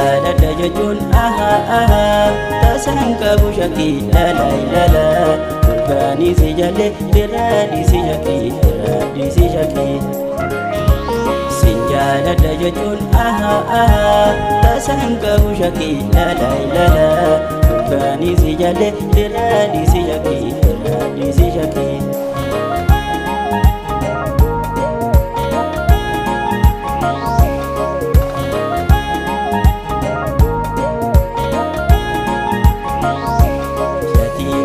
Sinjala dajajun tasan kabu shaki la la la la Gani si jale diradi si shaki diradi si shaki Sinjala dajajun tasan kabu shaki la la la la Gani si jale diradi si shaki diradi si shaki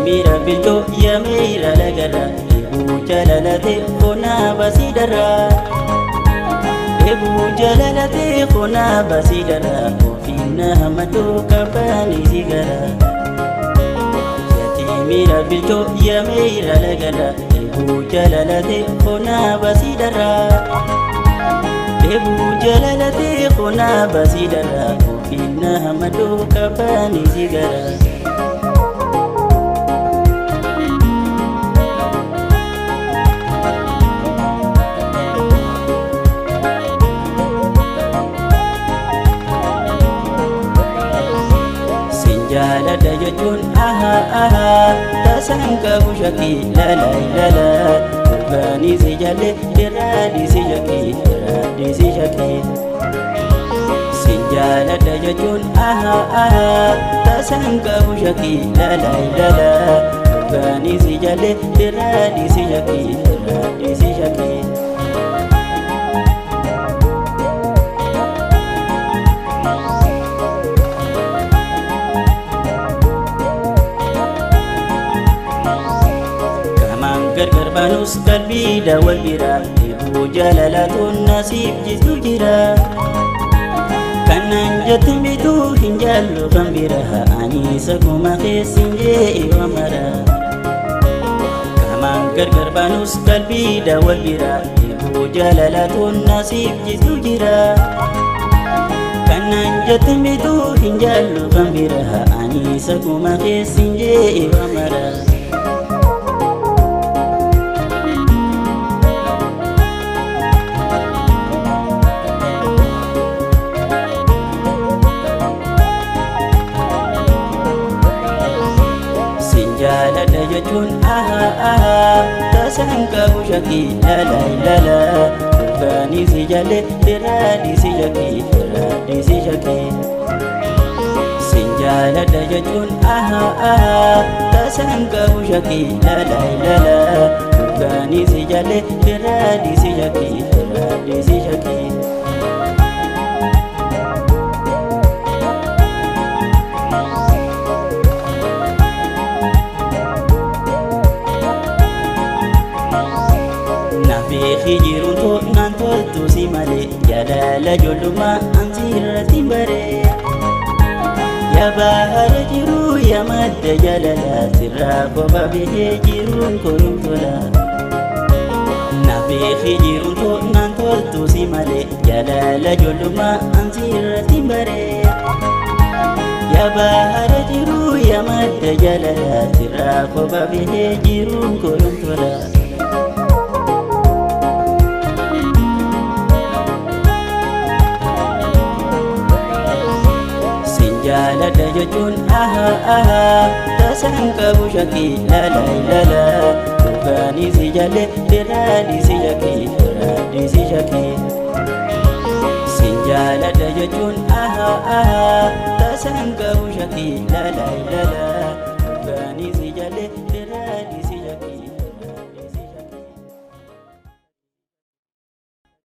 Mira bilto ya mira la gara Ibu jalalate khona basidara Ibu jalalate khona basidara Kofina hamatu kapani sigara Yati mira bilto ya mira la gara Ibu jalalate khona basidara Ibu jalalate khona basidara Kofina hamatu kapani sigara Sinjala dajajun tasan kabu shaki la la la la Gani si jale diradi si shaki diradi si shaki Sinjala dajajun tasan kabu shaki la la la la Gani si jale diradi si shaki diradi si shaki Gargar banus qalbii daawwal bira Ibu jaalalaatuun nasiib jitu jira Kanan jettin bituu hin jaallu kan bira Ani saguma keessin jee iwa mara Kaman gargar banus qalbii daawwal bira Ibu jaalalaatuun nasiib jitu jira Kanan jettin bituu hin jaallu kan bira Ani saguma keessin jee iwa mara Sinjala dajajun tasan kabu shaki la la la la Gani si jale diradi si shaki diradi si shaki Sinjala dajajun tasan kabu shaki la la la la Gani si jale diradi si shaki diradi si shaki Beekii jiruun to'naan toltu si malee Jaalala ijoollummaa ansi irratti baree Yaa bahara jiru yaa madda jaalala Sirraa qofa bahee jiruun koruun tola Beekii jiruun to'naan toltu si malee Jaalala ijoollummaa ansi irratti baree Yaa bahara jiru yaa madda jaalala Sirraa qofa bahee jiruun koruun tola Sinjala dajajun tasan kabu shaki la la la la Gani si jale diradi si shaki diradi si shaki Sinjala dajajun tasan kabu shaki la la la la